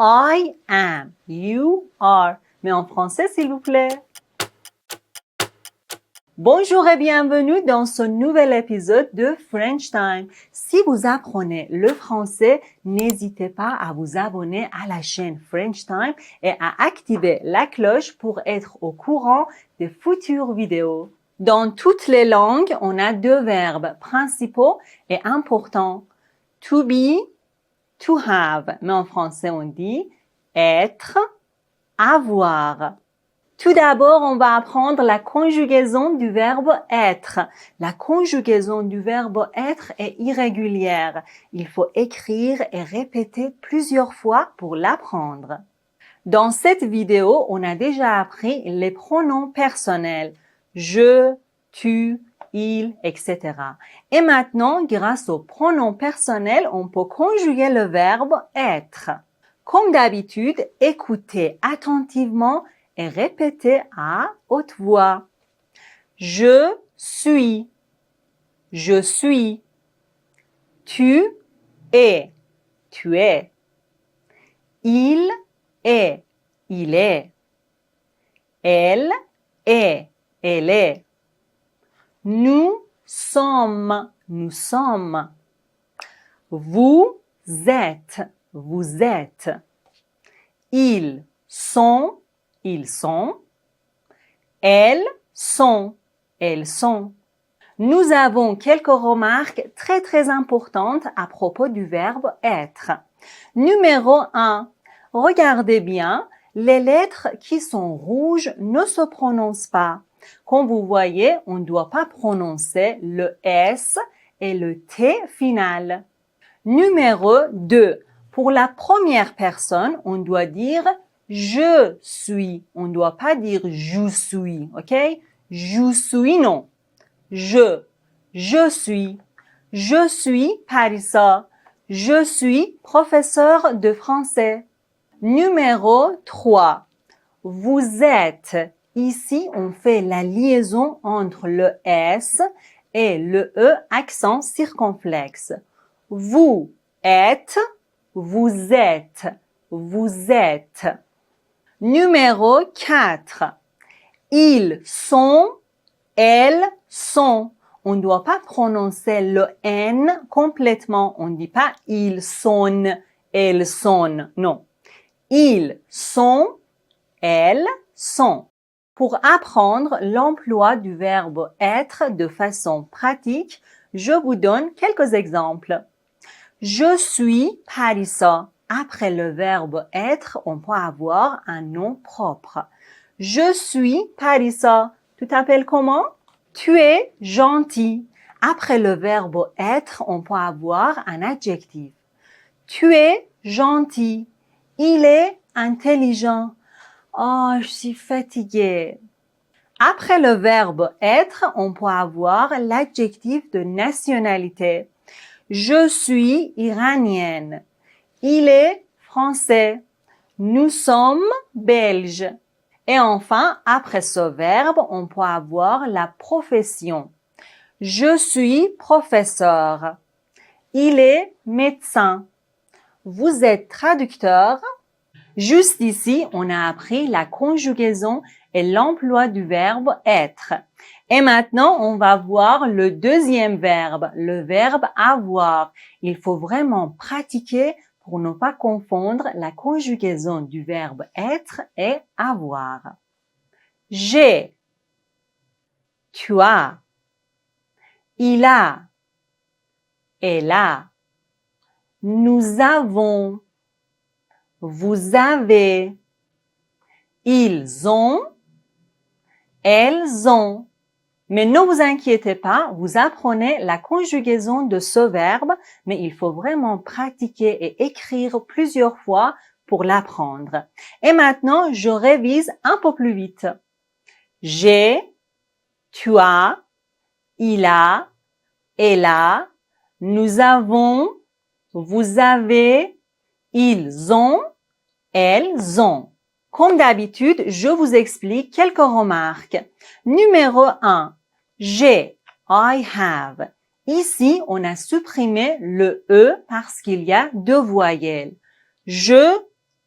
I am. You are. Mais en français, s'il vous plaît. Bonjour et bienvenue dans ce nouvel épisode de French Time. Si vous apprenez le français, n'hésitez pas à vous abonner à la chaîne French Time et à activer la cloche pour être au courant des futures vidéos. Dans toutes les langues, on a deux verbes principaux et importants. To be, to have. Mais en français, on dit être, avoir. Tout d'abord, on va apprendre la conjugaison du verbe être. La conjugaison du verbe être est irrégulière. Il faut écrire et répéter plusieurs fois pour l'apprendre. Dans cette vidéo, on a déjà appris les pronoms personnels. Je, tu, il, etc. Et maintenant, grâce aux pronoms personnels, on peut conjuguer le verbe être. Comme d'habitude, écoutez attentivement et répétez à haute voix. Je suis. Je suis. Tu es. Tu es. Il est. Il est. Elle est. Elle est. Nous sommes. Nous sommes. Vous êtes. Vous êtes. Ils sont. Ils sont. Elles sont. Elles sont. Nous avons quelques remarques très importantes à propos du verbe être. Numéro 1. Regardez bien, les lettres qui sont rouges ne se prononcent pas. Comme vous voyez, on ne doit pas prononcer le S et le T final. Numéro 2. Pour la première personne, on doit dire je suis. On ne doit pas dire je suis, ok? Je suis, non. Je suis. Je suis Parissa. Je suis professeur de français. Numéro 3. Vous êtes. Ici, on fait la liaison entre le S et le E accent circonflexe. Vous êtes. Vous êtes. Vous êtes. Numéro 4. Ils sont, elles sont. On ne doit pas prononcer le N complètement. On ne dit pas ils sont, elles sont. Non. Ils sont, elles sont. Pour apprendre l'emploi du verbe être de façon pratique, je vous donne quelques exemples. Je suis Parissa. Après le verbe être, on peut avoir un nom propre. Je suis Parissa. Tu t'appelles comment? Tu es gentil. Après le verbe être, on peut avoir un adjectif. Tu es gentil. Il est intelligent. Oh, je suis fatiguée. Après le verbe être, on peut avoir l'adjectif de nationalité. Je suis iranienne. Il est français. Nous sommes belges. Et enfin, après ce verbe, on peut avoir la profession. Je suis professeur. Il est médecin. Vous êtes traducteur. Juste ici, on a appris la conjugaison et l'emploi du verbe être. Et maintenant, on va voir le deuxième verbe, le verbe avoir. Il faut vraiment pratiquer pour ne pas confondre la conjugaison du verbe être et avoir. J'ai, tu as, il a, elle a, nous avons, vous avez, ils ont, elles ont. Mais ne vous inquiétez pas, vous apprenez la conjugaison de ce verbe, mais il faut vraiment pratiquer et écrire plusieurs fois pour l'apprendre. Et maintenant, je révise un peu plus vite. J'ai, tu as, il a, elle a, nous avons, vous avez, ils ont, elles ont. Comme d'habitude, je vous explique quelques remarques. Numéro 1. J'ai, I have. Ici, on a supprimé le E parce qu'il y a deux voyelles. Je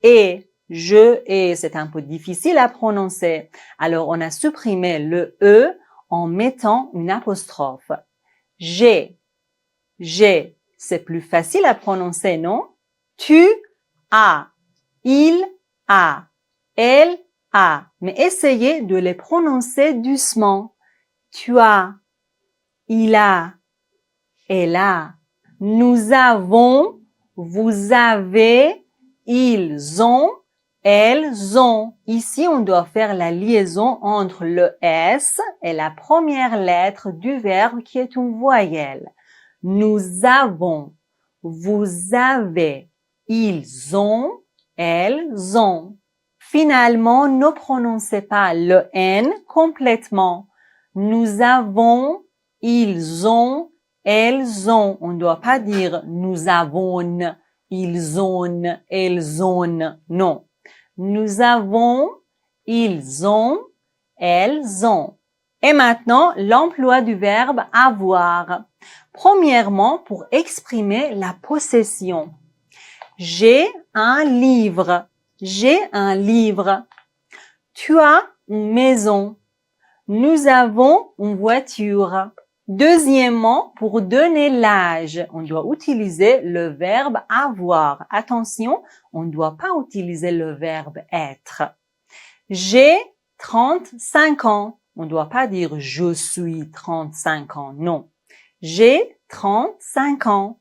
ai, je ai, c'est un peu difficile à prononcer. Alors, on a supprimé le E en mettant une apostrophe. J'ai, c'est plus facile à prononcer, non? Tu as, il a, elle a. Mais essayez de les prononcer doucement. Tu as, il a, elle a. Nous avons, vous avez, ils ont, elles ont. Ici, on doit faire la liaison entre le S et la première lettre du verbe qui est une voyelle. Nous avons, vous avez, ils ont, elles ont. Finalement, ne prononcez pas le N complètement. Nous avons, ils ont, elles ont. On ne doit pas dire nous avons, ils ont, elles ont. Non. Nous avons, ils ont, elles ont. Et maintenant, l'emploi du verbe avoir. Premièrement, pour exprimer la possession. J'ai un livre. J'ai un livre. Tu as une maison. Nous avons une voiture. Deuxièmement, pour donner l'âge, on doit utiliser le verbe avoir. Attention, on ne doit pas utiliser le verbe être. J'ai 35 ans. On ne doit pas dire je suis 35 ans. Non. J'ai 35 ans.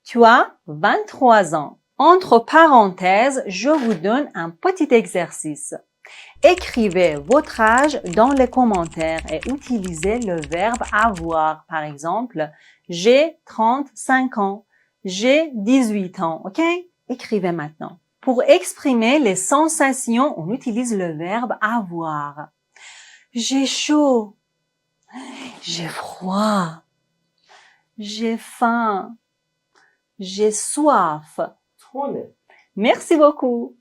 Tu as 23 ans. Entre parenthèses, je vous donne un petit exercice. Écrivez votre âge dans les commentaires et utilisez le verbe avoir. Par exemple, j'ai 35 ans. J'ai 18 ans. OK? Écrivez maintenant. Pour exprimer les sensations, on utilise le verbe avoir. J'ai chaud. J'ai froid. J'ai faim. J'ai soif. Merci beaucoup.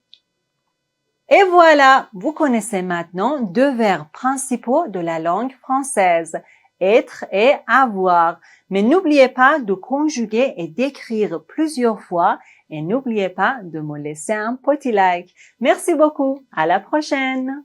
Et voilà, vous connaissez maintenant deux verbes principaux de la langue française, être et avoir. Mais n'oubliez pas de conjuguer et d'écrire plusieurs fois et n'oubliez pas de me laisser un petit like. Merci beaucoup. À la prochaine.